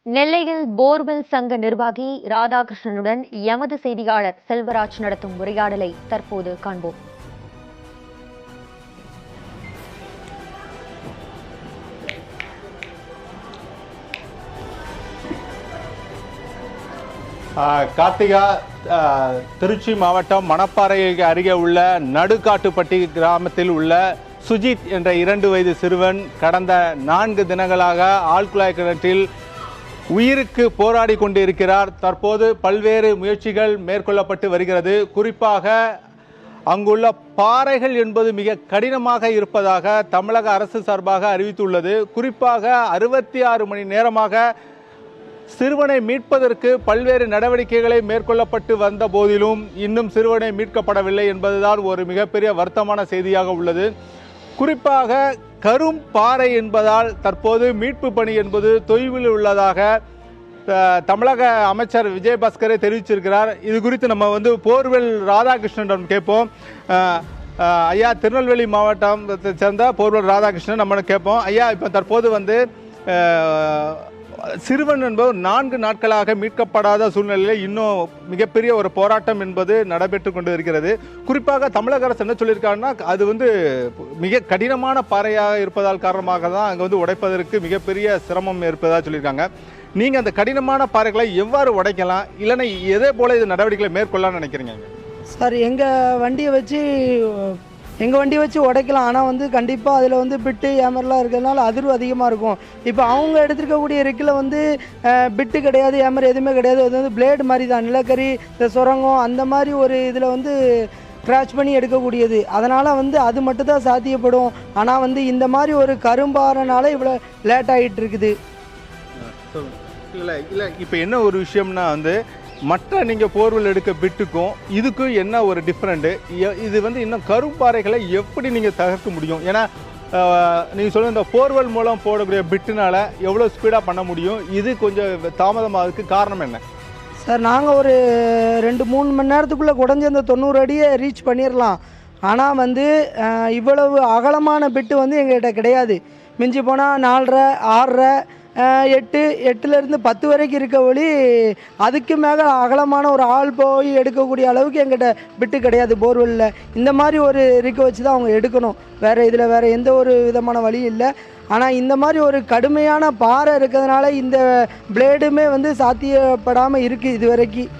நெல்லையில் போர்வெல் சங்க நிர்வாகி ராதாகிருஷ்ணனுடன் எமது செய்தியாளர் செல்வராஜ் நடத்தும் உரையாடலை தற்போது காண்போம். கார்த்திகா, திருச்சி மாவட்டம் மணப்பாறைக்கு அருகே உள்ள நடுக்காட்டுப்பட்டி கிராமத்தில் உள்ள சுஜித் என்ற 2 வயது சிறுவன் கடந்த 4 தினங்களாக ஆழ்குழாய் கிணற்றில் உயிருக்கு போராடி கொண்டிருக்கிறார். தற்போது பல்வேறு முயற்சிகள் மேற்கொள்ளப்பட்டு வருகிறது. குறிப்பாக அங்குள்ள பாறைகள் என்பது மிக கடினமாக இருப்பதாக தமிழக அரசு சார்பாக அறிவித்துள்ளது. குறிப்பாக 66 மணி நேரமாக சிறுவனை மீட்பதற்கு பல்வேறு நடவடிக்கைகளை மேற்கொள்ளப்பட்டு வந்த போதிலும் இன்னும் சிறுவனை மீட்கப்படவில்லை என்பதுதான் ஒரு மிகப்பெரிய வருத்தமான செய்தியாக உள்ளது. குறிப்பாக கரும் பாறை என்பதால் தற்போது மீட்பு பணி என்பது தொய்வில் உள்ளதாக தமிழக அமைச்சர் விஜயபாஸ்கரே தெரிவிச்சிருக்கிறார். இது குறித்து நம்ம போர்வெல் ராதாகிருஷ்ணன் கேட்போம். ஐயா, திருநெல்வேலி மாவட்டத்தை சேர்ந்த போர்வெல் ராதாகிருஷ்ணன் நம்ம கேட்போம். ஐயா, இப்போ தற்போது சிறுவன் என்பது 4 நாட்களாக மீட்கப்படாத சூழ்நிலையில் இன்னும் மிகப்பெரிய ஒரு போராட்டம் என்பது நடைபெற்று கொண்டு இருக்கிறது. குறிப்பாக தமிழக அரசு என்ன சொல்லியிருக்காங்கன்னா, அது மிக கடினமான பாறையாக இருப்பதால் காரணமாக தான் அங்கே உடைப்பதற்கு மிகப்பெரிய சிரமம் இருப்பதாக சொல்லியிருக்காங்க. நீங்கள் அந்த கடினமான பாறைகளை எவ்வாறு உடைக்கலாம், இல்லைன்னா எதே போல இது நடவடிக்கைகளை மேற்கொள்ளலாம்னு நினைக்கிறீங்க? சார், எங்கள் வண்டியை வச்சு உடைக்கலாம். ஆனால் கண்டிப்பாக அதில் பிட்டு ஏமர்லாம் இருக்கிறதுனால அதிர்வு அதிகமாக இருக்கும். இப்போ அவங்க எடுத்துருக்கக்கூடிய ரெக்கில் பிட்டு கிடையாது, ஏமர் எதுவுமே கிடையாது. அது பிளேடு மாதிரி தான், நிலக்கரி, இந்த சுரங்கம் அந்த மாதிரி ஒரு இதில் கிராச் பண்ணி எடுக்கக்கூடியது. அதனால் அது மட்டும் தான் சாத்தியப்படும். ஆனால் இந்த மாதிரி ஒரு கரும்பாறனால இவ்வளோ லேட் ஆகிட்டு இருக்குது. இல்லை இப்போ என்ன ஒரு விஷயம்னா மற்ற நீங்கள் போர்வெல் எடுக்க பிட்டுக்கும் இதுக்கும் என்ன ஒரு டிஃப்ரெண்ட்டு? இது இன்னும் கரும்பாறைகளை எப்படி நீங்கள் தகர்க்க முடியும்? ஏன்னா நீங்கள் சொல்ல இந்த போர்வெல் மூலம் போடக்கூடிய பிட்டுனால எவ்வளோ ஸ்பீடாக பண்ண முடியும்? இது கொஞ்சம் தாமதமாகிறதுக்கு காரணம் என்ன? சார், நாங்கள் ஒரு 2-3 மணி நேரத்துக்குள்ளே குறைஞ்சி அந்த 90 அடியை ரீச் பண்ணிடலாம். ஆனால் இவ்வளவு அகலமான பிட்டு எங்கள்கிட்ட கிடையாது. மிஞ்சி போனால் 4.5, 6.5, 8லேருந்து 10 வரைக்கும் இருக்க வழி. அதுக்கு மேலே அகலமான ஒரு ஆள் போய் எடுக்கக்கூடிய அளவுக்கு எங்கிட்ட பிட்டு கிடையாது போர்வெல்லில். இந்த மாதிரி ஒரு ரிக்க வச்சு தான் அவங்க எடுக்கணும். வேறு எந்த ஒரு விதமான வழி இல்லை. ஆனால் இந்த மாதிரி ஒரு கடுமையான பாறை இருக்கிறதுனால இந்த பிளேடுமே சாத்தியப்படாமல் இருக்குது இது வரைக்கும்.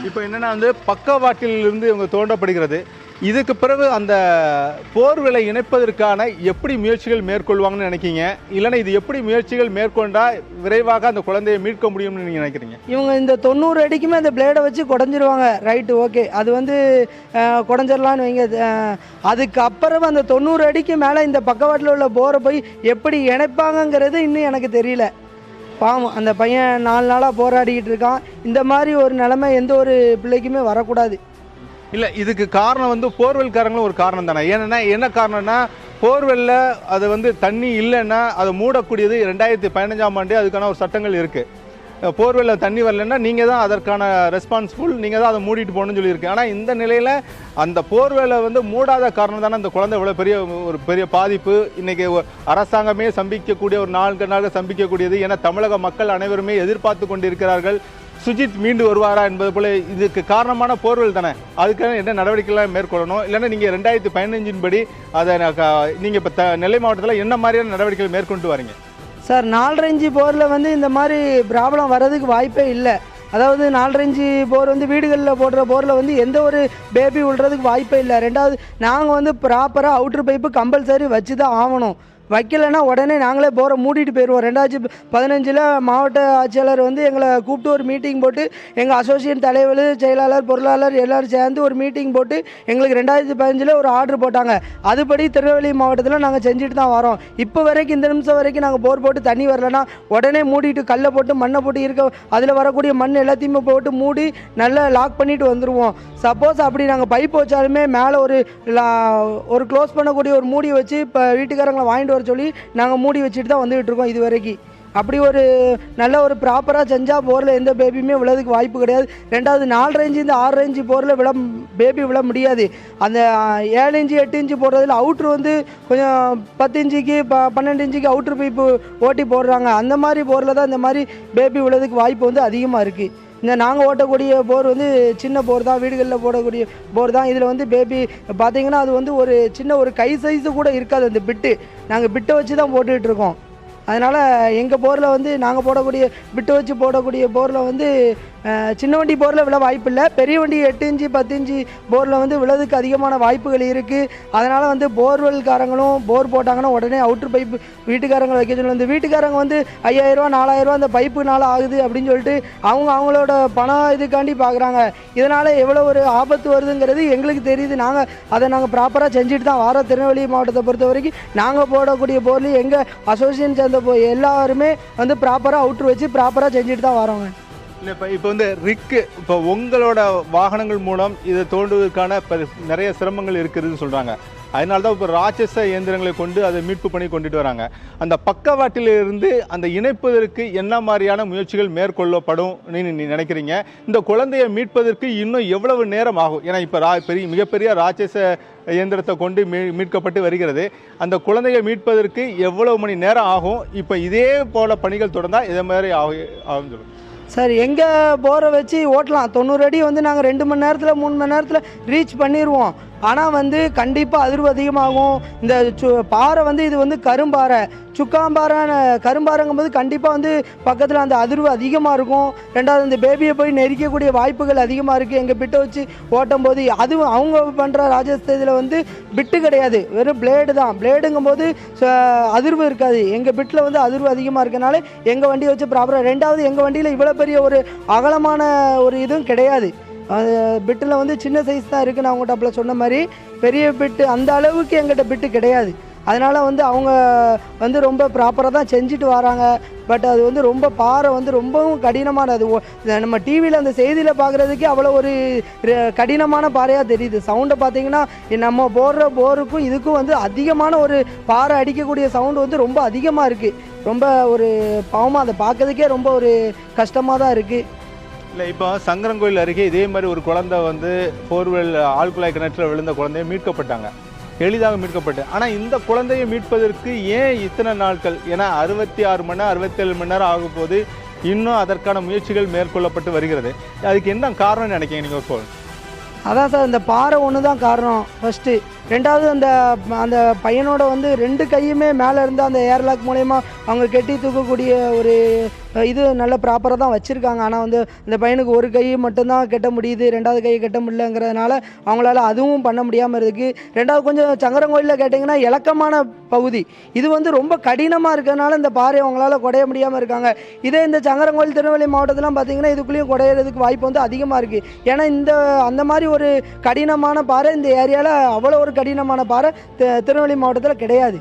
இப்போ என்னென்னா பக்கவாட்டிலிருந்து இவங்க தோண்டப்படுகிறது. இதுக்கு பிறகு அந்த போர்வெலை இணைப்பதற்கான எப்படி முயற்சிகள் மேற்கொள்வாங்கன்னு நினைக்கிங்க? இல்லைன்னா இது எப்படி முயற்சிகள் மேற்கொண்டால் விரைவாக அந்த குழந்தையை மீட்க முடியும்னு நீங்கள் நினைக்கிறீங்க? இவங்க இந்த 90 அடிக்குமே அந்த பிளேடை வச்சு குடஞ்சிருவாங்க. ரைட்டு, ஓகே, அது குடஞ்சிடலான்னு வைங்க. அதுக்கப்புறம் அந்த 90 அடிக்கு மேலே இந்த பக்கவாட்டில் உள்ள போரை போய் எப்படி இணைப்பாங்கங்கிறது இன்னும் எனக்கு தெரியல. பாவம், அந்த பையன் 4 நாளாக போராடிக்கிட்டு இருக்கான். இந்த மாதிரி ஒரு நிலைமை எந்த ஒரு பிள்ளைக்குமே வரக்கூடாது. இல்லை, இதுக்கு காரணம் போர்வெல்காரங்களும் ஒரு காரணம் தானே. என்ன காரணம்னா, போர்வெல்ல அது தண்ணி இல்லைன்னா அதை மூடக்கூடியது 2015ஆம் ஆண்டு அதுக்கான ஒரு சட்டங்கள் இருக்குது. போர்வெல்ல தண்ணி வரலன்னா நீங்கள் தான் அதற்கான ரெஸ்பான்சிபிள், நீங்கள் தான் அதை மூடிட்டு போகணும்னு சொல்லியிருக்கு. ஆனால் இந்த நிலையில் அந்த போர்வெல்லை மூடாத காரணம் தானே அந்த குழந்தை இவ்வளோ பெரிய பாதிப்பு. இன்றைக்கி அரசாங்கமே சம்பிக்கக்கூடிய ஒரு 4 நாள் சம்பிக்கக்கூடியது. ஏன்னா தமிழக மக்கள் அனைவருமே எதிர்பார்த்து கொண்டிருக்கிறார்கள் சுஜித் மீண்டு வருவாரா என்பது போல. இதுக்கு காரணமான போர்வெல் தானே. அதுக்கான என்ன நடவடிக்கைலாம் மேற்கொள்ளணும்? இல்லைன்னா நீங்கள் 2015 படி அதை நீங்கள் இப்போ நெல்லை மாவட்டத்தில் என்ன மாதிரியான நடவடிக்கைகள் மேற்கொண்டு வரீங்க? சார், 4.5 இன்ச்சு போரில் இந்த மாதிரி ப்ராப்ளம் வர்றதுக்கு வாய்ப்பே இல்லை. அதாவது 4.5 இன்ச்சு போர் வீடுகளில் போடுற போரில் எந்த ஒரு பேபி விழுறதுக்கு வாய்ப்பே இல்லை. ரெண்டாவது, நாங்கள் ப்ராப்பராக அவுட்ரு பைப்பு கம்பல்சரி வச்சு தான் ஆகணும். வைக்கலைன்னா உடனே நாங்களே போரை மூடிட்டு போயிடுவோம். 2015 மாவட்ட ஆட்சியாளர் எங்களை கூப்பிட்டு ஒரு மீட்டிங் போட்டு, எங்கள் அசோசியேட் தலைவர், செயலாளர், பொருளாளர் எல்லோரும் சேர்ந்து ஒரு மீட்டிங் போட்டு எங்களுக்கு 2015 ஒரு ஆர்டர் போட்டாங்க. அதுபடி திருநெல்வேலி மாவட்டத்தில் நாங்கள் செஞ்சுட்டு தான் வரோம். இப்போ வரைக்கும் இந்த நிமிஷம் வரைக்கும் நாங்கள் போர் போட்டு தண்ணி வரலைன்னா உடனே மூடிட்டு கல்லை போட்டு மண்ணை போட்டு அதில் வரக்கூடிய மண் எல்லாத்தையுமே போட்டு மூடி நல்லா லாக் பண்ணிட்டு வந்துடுவோம். சப்போஸ் அப்படி நாங்கள் பைப் வச்சாலுமே மேலே ஒரு க்ளோஸ் பண்ணக்கூடிய ஒரு மூடி வச்சு இப்போ வீட்டுக்காரங்களை வாங்கிட்டு வர சொல்லி நாங்கள் மூடி வச்சுட்டு தான் வந்துகிட்டு இருக்கோம் இது வரைக்கும். அப்படி ஒரு நல்ல ஒரு ப்ராப்பராக செஞ்சால் போரில் எந்த பேபியுமே விழறதுக்கு வாய்ப்பு கிடையாது. ரெண்டாவது 4 இன்ச்சு இந்த 6 இன்ச்சு போரில் பேபி விழ முடியாது. அந்த 7 இன்ச்சு 8 இன்ச்சு போடுறதுல அவுட்ரு வந்து கொஞ்சம் 10 இன்ச்சுக்கு 12 இன்ச்சுக்கு அவுட்ரு பைப்பு ஓட்டி போடுறாங்க. அந்த மாதிரி போரில் தான் இந்த மாதிரி பேபி விழறதுக்கு வாய்ப்பு வந்து அதிகமாக இருக்குது. இந்த நாங்கள் ஓட்டக்கூடிய போர் வந்து சின்ன போர் தான், வீடுகளில் போடக்கூடிய போர் தான். இதில் வந்து பேபி பார்த்தீங்கன்னா அது வந்து ஒரு சின்ன ஒரு கை சைஸு கூட இருக்காது. அந்த பிட்டு நாங்கள் பிட்டை வச்சு தான் போட்டுட்ருக்கோம். அதனால் எங்கள் போரில் வந்து நாங்கள் போடக்கூடிய பிட்டு வச்சு போடக்கூடிய போரில் வந்து சின்ன வண்டி போரில் விழ வாய்ப்பு இல்லை. பெரிய வண்டி 8 இன்ச்சு 10 இன்ச்சு போரில் வந்து விழதுக்கு அதிகமான வாய்ப்புகள் இருக்குது. அதனால் வந்து போர்வெல்காரங்களும் போர் போட்டாங்கன்னா உடனே அவுட்ரு பைப்பு வீட்டுக்காரங்க வைக்க சொல்லணும். இந்த வீட்டுக்காரங்க வந்து 5000 4000 அந்த பைப்புனால ஆகுது அப்படின்னு சொல்லிட்டு அவங்களோட பணம் இதுக்காண்டி பார்க்குறாங்க. இதனால் எவ்வளோ ஒரு ஆபத்து வருதுங்கிறது எங்களுக்கு தெரியுது. நாங்கள் ப்ராப்பராக செஞ்சுட்டு தான் வரோம். திருநெல்வேலி மாவட்டத்தை பொறுத்த வரைக்கும் நாங்கள் போடக்கூடிய போர்லேயும் எங்கள் அசோசியேஷன் சேர்ந்த எல்லாருமே வந்து ப்ராப்பராக அவுட்ரு வச்சு ப்ராப்பராக செஞ்சுட்டு தான் வரோங்க. இல்லை, இப்போ வந்து ரிக்கு இப்போ உங்களோட வாகனங்கள் மூலம் இதை தோண்டுவதற்கான நிறைய சிரமங்கள் இருக்குதுன்னு சொல்கிறாங்க. அதனால தான் இப்போ ராட்சச இயந்திரங்களை கொண்டு அதை மீட்பு பண்ணி கொண்டுட்டு வராங்க. அந்த பக்கவாட்டிலிருந்து அந்த இணைப்பதற்கு என்ன மாதிரியான முயற்சிகள் மேற்கொள்ளப்படும் நீ நினைக்கிறீங்க? இந்த குழந்தையை மீட்பதற்கு இன்னும் எவ்வளவு நேரம் ஆகும்? ஏன்னா இப்போ மிகப்பெரிய ராட்சச இயந்திரத்தை கொண்டு மீட்கப்பட்டு வருகிறது. அந்த குழந்தையை மீட்பதற்கு எவ்வளவு மணி நேரம் ஆகும்? இப்போ இதே போல பணிகள் தொடர்ந்தால் இதே மாதிரி ஆகும் சொல்லுங்கள் சார். எங்கள் போரை வச்சு ஓட்டலாம். 90 அடி வந்து நாங்கள் 2 மணி நேரத்தில் 3 மணி நேரத்தில் ரீச் பண்ணிடுவோம். ஆனால் வந்து கண்டிப்பாக அதிர்வு அதிகமாகும். இந்த பாறை வந்து இது வந்து கரும்பாறை, சுக்காம்பாறைன்னு கரும்பாறைங்கும்போது கண்டிப்பாக வந்து பக்கத்தில் அந்த அதிர்வு அதிகமாக இருக்கும். ரெண்டாவது இந்த பேபியை போய் நெரிக்கக்கூடிய வாய்ப்புகள் அதிகமாக இருக்குது. எங்கள் பிட்டை வச்சு ஓட்டும் போது அதுவும் அவங்க பண்ணுற ராஜஸ்தானில் வந்து பிட்டு கிடையாது, வெறும் பிளேடு தான். பிளேடுங்கும்போது அதிர்வு இருக்காது. எங்கள் பிட்டில் வந்து அதிர்வு அதிகமாக இருக்கனால எங்கள் வண்டியை வச்சு ப்ராப்பராக. ரெண்டாவது எங்கள் வண்டியில் இவ்வளோ பெரிய ஒரு அகலமான ஒரு இதுவும் கிடையாது. அது பிட்டில் வந்து சின்ன சைஸ் தான் இருக்குது. நான் உங்கள்கிட்ட அப்போ சொன்ன மாதிரி பெரிய பிட்டு அந்த அளவுக்கு எங்கிட்ட பிட்டு கிடையாது. அதனால் வந்து அவங்க வந்து ரொம்ப ப்ராப்பராக தான் செஞ்சுட்டு வராங்க. பட் அது வந்து ரொம்ப பாறை வந்து ரொம்பவும் கடினமானது. நம்ம டிவியில் அந்த செய்தியில் பார்க்குறதுக்கே அவ்வளோ ஒரு கடினமான பாறையாக தெரியுது. சவுண்டை பார்த்தீங்கன்னா நம்ம போடுற போருக்கும் இதுக்கும் வந்து அதிகமான ஒரு பாறை அடிக்கக்கூடிய சவுண்டு வந்து ரொம்ப அதிகமாக இருக்குது. ரொம்ப ஒரு பாவமாக அதை பார்க்கறதுக்கே ரொம்ப ஒரு கஷ்டமாக தான் இருக்குது. இல்லை, இப்போ சங்கரன்கோயில் அருகே இதே மாதிரி ஒரு குழந்தை வந்து போர்வெல் ஆழ்குழாய் கிணற்றில் விழுந்த குழந்தைய மீட்கப்பட்டாங்க, எளிதாக மீட்கப்பட்டு. ஆனால் இந்த குழந்தையை மீட்பதற்கு ஏன் இத்தனை நாட்கள்? ஏன்னா 66 மணி நேரம் 67 மணி நேரம் ஆகும் போது இன்னும் அதற்கான முயற்சிகள் மேற்கொள்ளப்பட்டு வருகிறது. அதுக்கு என்ன காரணம்னு நினைக்கிறீங்க நீங்கள்? சொல்லுங்கள். அதான் சார், இந்த பாறை ஒன்று தான் காரணம் ஃபஸ்ட்டு. ரெண்டாவது அந்த பையனோட வந்து 2 கையுமே மேலே இருந்து அந்த ஏர்லாக் மூலயமா அவங்க கெட்டி தூக்கக்கூடிய ஒரு இது நல்ல ப்ராப்பராக தான் வச்சுருக்காங்க. ஆனால் வந்து இந்த பையனுக்கு ஒரு கை மட்டும்தான் கெட்ட முடியுது, 2வது கையை கெட்ட முடியலங்கிறதுனால அவங்களால அதுவும் பண்ண முடியாமல் இருக்குது. ரெண்டாவது கொஞ்சம் சங்கரன்கோயிலில் கேட்டிங்கன்னா இலக்கமான பகுதி, இது வந்து ரொம்ப கடினமாக இருக்கிறதுனால இந்த பாறையை அவங்களால குடைய முடியாமல் இருக்காங்க. இதே இந்த சங்கரன்கோயில் திருநெல்வேலி மாவட்டத்திலாம் பார்த்திங்கன்னா இதுக்குள்ளேயும் குடையிறதுக்கு வாய்ப்பு வந்து அதிகமாக இருக்குது. ஏன்னா அந்த மாதிரி ஒரு கடினமான பாறை இந்த ஏரியாவில் அவ்வளோ ஒரு கடினமான பாறை திருநெல்வேலி மாவட்டத்தில் கிடையாது.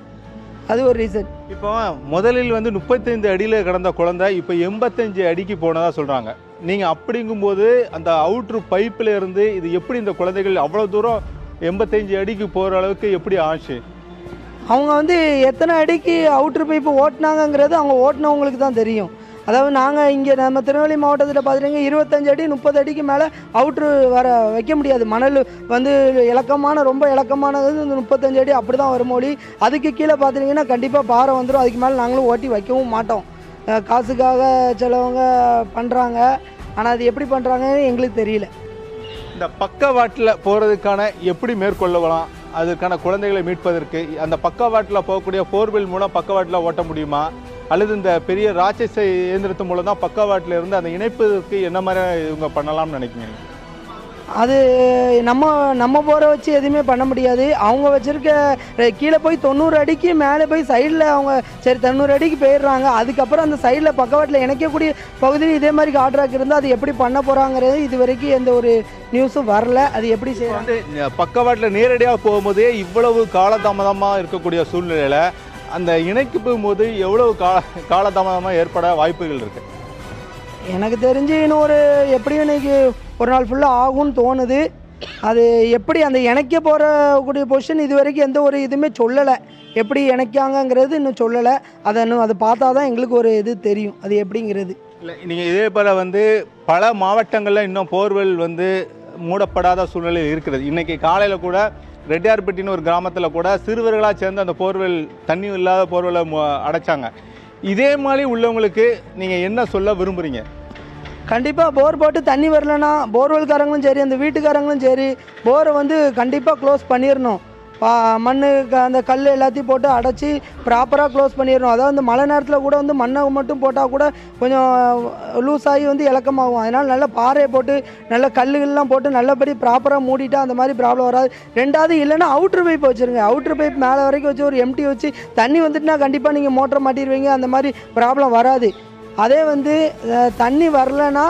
அது ஒரு ரீசன். இப்போ முதலில் வந்து 35 அடியில் கிடந்த குழந்தை இப்போ 85 அடிக்கு போனதாக சொல்கிறாங்க. நீங்கள் அப்படிங்கும்போது அந்த அவுட்ரு பைப்பில் இருந்து இது எப்படி இந்த குழந்தைகள் அவ்வளோ தூரம் 85 அடிக்கு போகிற அளவுக்கு எப்படி ஆச்சு? அவங்க வந்து எத்தனை அடிக்கு அவுட்ரு பைப்பு ஓட்டினாங்கங்கிறது அவங்க ஓட்டினவங்களுக்கு தான் தெரியும். அதாவது நாங்கள் இங்கே நம்ம திருநெல்வேலி மாவட்டத்தில் பார்த்துட்டிங்க 25 அடி 30 அடிக்கு மேலே அவுட்ரு வைக்க முடியாது. மணல் வந்து ரொம்ப இலக்கமானது 35 அடி அப்படி தான் வரும் மொழி. அதுக்கு கீழே பார்த்துட்டிங்கன்னா கண்டிப்பாக பாறை வந்துடும். அதுக்கு மேலே நாங்களும் ஓட்டி வைக்கவும் மாட்டோம். காசுக்காக சிலவங்க பண்ணுறாங்க, ஆனால் அது எப்படி பண்ணுறாங்கன்னு எங்களுக்கு தெரியல. இந்த பக்கவாட்டில் போகிறதுக்கான எப்படி மேற்கொள்ளலாம்? அதுக்கான குழந்தைகளை மீட்பதற்கு அந்த பக்கவாட்டில் போகக்கூடிய போர்வெல் மூலம் பக்கவாட்டில் ஓட்ட முடியுமா, அல்லது இந்த பெரிய ராட்சச இயந்திரத்து மூலம் தான் பக்கவாட்டில் இருந்து அந்த இணைப்பதற்கு என்ன மாதிரி இவங்க பண்ணலாம்னு நினைக்கிறீங்க? அது நம்ம போகிற வச்சு எதுவுமே பண்ண முடியாது. அவங்க வச்சுருக்க கீழே போய் 90 அடிக்கு மேலே போய் சைடில் அவங்க சரி 90 அடிக்கு போயிடுறாங்க. அதுக்கப்புறம் அந்த சைடில் பக்கவாட்டில் இணைக்கக்கூடிய பகுதியில் இதே மாதிரி காட்ராக் இருந்தால் அது எப்படி பண்ண போகிறாங்கிறது இது வரைக்கும் எந்த ஒரு நியூஸும் வரல. அது எப்படி வந்து பக்கவாட்டில் நேரடியாக போகும்போதே இவ்வளவு காலதாமதமாக இருக்கக்கூடிய சூழ்நிலையில் அந்த இணைக்கு போகும்போது எவ்வளவு காலதாமதமாக ஏற்பட வாய்ப்புகள் இருக்குது? எனக்கு தெரிஞ்சு இன்னும் எப்படியும் இன்னைக்கு ஒரு நாள் ஃபுல்லாக ஆகும்னு தோணுது. அது எப்படி அந்த இணைக்க போகக்கூடிய பொசிஷன் இது வரைக்கும் எந்த ஒரு இதுவுமே சொல்லலை. எப்படி இணைக்காங்கங்கிறது இன்னும் சொல்லலை. அதை பார்த்தா தான் எங்களுக்கு ஒரு இது தெரியும் அது எப்படிங்கிறது. இல்லை, நீங்கள் இதே போல் வந்து பல மாவட்டங்களில் இன்னும் போர்வெல் வந்து மூடப்படாத சூழ்நிலை இருக்கிறது. இன்றைக்கி காலையில் கூட ரெட்டியார்பட்டின்னு ஒரு கிராமத்தில் கூட சிறுவர்களாக சேர்ந்து அந்த போர்வெல் தண்ணி இல்லாத போர்வெலை அடைச்சாங்க. இதே மாதிரி உள்ளவங்களுக்கு நீங்கள் என்ன சொல்ல விரும்புகிறீங்க? கண்டிப்பாக போர் போட்டு தண்ணி வரலன்னா போர்வெல்காரங்களும் சரி அந்த வீட்டுக்காரங்களும் சரி போரை வந்து கண்டிப்பாக க்ளோஸ் பண்ணிடணும். மண் அந்த கல் எல்லாத்தையும் போட்டு அடைச்சி ப்ராப்பராக க்ளோஸ் பண்ணிடணும். அதாவது இந்த மழை நேரத்தில் கூட வந்து மண்ணை மட்டும் போட்டால் கூட கொஞ்சம் லூஸ் ஆகி வந்து இலக்கமாகும். அதனால் நல்ல பாறையை போட்டு நல்ல கல்லுகள்லாம் போட்டு நல்லபடி ப்ராப்பராக மூடிட்டா அந்த மாதிரி ப்ராப்ளம் வராது. ரெண்டாவது இல்லைன்னா அவுட்ரு பைப் வச்சுருங்க. அவுட்ரு பைப் மேலே வரைக்கும் வச்சு ஒரு எம்டி வச்சு தண்ணி வந்துட்டுனா கண்டிப்பாக நீங்கள் மோட்டரை மாட்டிடுவீங்க. அந்த மாதிரி ப்ராப்ளம் வராது. அதே வந்து தண்ணி வரலைன்னா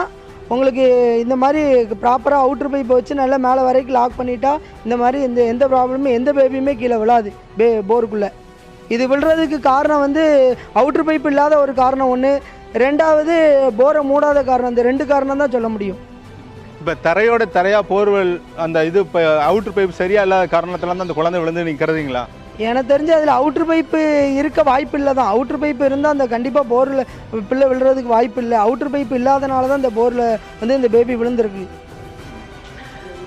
உங்களுக்கு இந்த மாதிரி ப்ராப்பராக அவுட்ரு பைப் வச்சு நல்லா மேலே வரைக்கும் லாக் பண்ணிட்டா இந்த மாதிரி எந்த ப்ராப்ளமும் எந்த பேபியுமே கீழே விழாது போருக்குள்ளே. இது விழுறதுக்கு காரணம் வந்து அவுட்ரு பைப் இல்லாத ஒரு காரணம் ஒன்று, ரெண்டாவது போரை மூடாத காரணம். இந்த 2 காரணம் தான் சொல்ல முடியும். இப்போ தரையோட தரையாக போர்வெல் அந்த இது இப்போ அவுட்ரு பைப் சரியாக இல்லாத காரணத்தில் தான் அந்த குழந்தை விழுந்து நீங்கள் கருதுங்களா? எனக்கு தெரிஞ்சு அதில் அவுட்ரு பைப்பு இருக்க வாய்ப்பு இல்லை தான். அவுட்ரு பைப்பு இருந்தால் அந்த கண்டிப்பாக போரில் பிள்ளை விழுறதுக்கு வாய்ப்பு இல்லை. அவுட்ரு பைப்பு இல்லாதனால தான் இந்த போரில் வந்து இந்த பேபி விழுந்திருக்கு.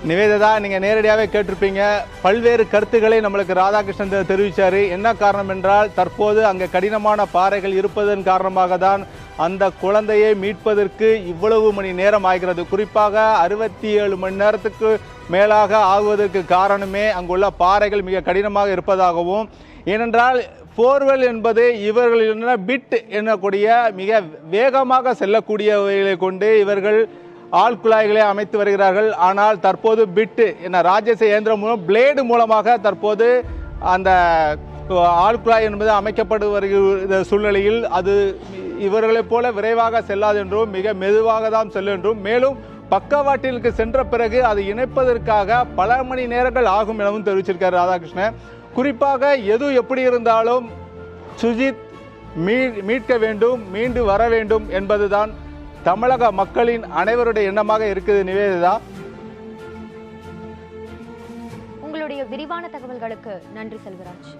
நிவேதிதா, நீங்கள் நேரடியாகவே கேட்டிருப்பீங்க. பல்வேறு கருத்துக்களை நம்மளுக்கு ராதாகிருஷ்ணன் தெரிவித்தார். என்ன காரணம் என்றால் தற்போது அங்கே கடினமான பாறைகள் இருப்பதன் காரணமாக தான் அந்த குழந்தையை மீட்பதற்கு இவ்வளவு மணி நேரம் ஆகிறது. குறிப்பாக 67 மணி நேரத்துக்கு மேலாக ஆகுவதற்கு காரணமே அங்குள்ள பாறைகள் மிக கடினமாக இருப்பதாகவும், ஏனென்றால் போர்வெல் என்பது இவர்கள் பிட் என்னக்கூடிய மிக வேகமாக செல்லக்கூடியவைகளை கொண்டு இவர்கள் ஆழ்குழாய்களை அமைத்து வருகிறார்கள். ஆனால் தற்போது பிட்டு என்ன ராஜேஷ இயந்திரம் மூலம் பிளேடு மூலமாக தற்போது அந்த ஆழ்குழாய் என்பது அமைக்கப்பட்டு வருகிற சூழ்நிலையில் அது இவர்களைப் போல விரைவாக செல்லாது என்றும் மிக மெதுவாக தான் செல்லும் என்றும், மேலும் பக்கவாட்டிற்கு சென்ற பிறகு அதை இணைப்பதற்காக பல மணி நேரங்கள் ஆகும் எனவும் தெரிவிச்சிருக்கார் ராதாகிருஷ்ணன். குறிப்பாக எது எப்படி இருந்தாலும் சுஜித் மீட்க வேண்டும், மீண்டு வர வேண்டும் என்பதுதான் தமிழக மக்களின் அனைவருடைய எண்ணமாக இருக்குது. நிவேதிதா, உங்களுடைய விரிவான தகவல்களுக்கு நன்றி செல்வராஜ்.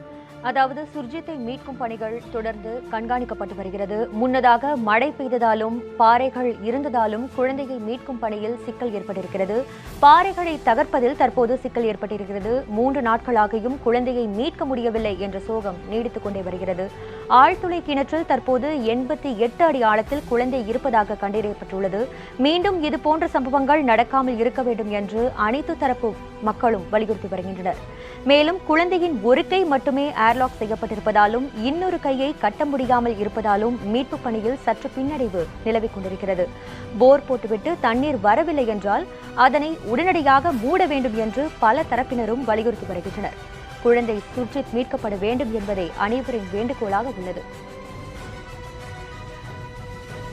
அதாவது சுர்ஜித்தை மீட்கும் பணிகள் தொடர்ந்து கண்காணிக்கப்பட்டு வருகிறது. முன்னதாக மழை பெய்ததாலும் பாறைகள் இருந்ததாலும் குழந்தையை மீட்கும் பணியில் சிக்கல் ஏற்பட்டிருக்கிறது. பாறைகளை தகர்ப்பதில் தற்போது சிக்கல் ஏற்பட்டிருக்கிறது. 3 நாட்களாகியும் குழந்தையை மீட்க முடியவில்லை என்ற சோகம் நீடித்துக் கொண்டே வருகிறது. ஆழ்துளை கிணற்றில் தற்போது 88 அடி ஆழத்தில் குழந்தை இருப்பதாக கண்டறியப்பட்டுள்ளது. மீண்டும் இதுபோன்ற சம்பவங்கள் நடக்காமல் இருக்க வேண்டும் என்று அனைத்து தரப்பு மக்களும் வலியுறுத்தி வருகின்றனர். மேலும் குழந்தையின் ஒரு கை மட்டுமே ஏர்லாக் செய்யப்பட்டிருப்பதாலும் இன்னொரு கையை கட்ட முடியாமல் இருப்பதாலும் மீட்பு பணியில் சற்று பின்னடைவு நிலவிக் கொண்டிருக்கிறது. போர் போட்டுவிட்டு தண்ணீர் வரவில்லை என்றால் அதனை உடனடியாக மூட வேண்டும் என்று பல தரப்பினரும் வலியுறுத்தி வருகின்றனர். குழந்தை சுர்ஜித் மீட்கப்பட வேண்டும் என்பதே அனைவரின் வேண்டுகோளாக உள்ளது.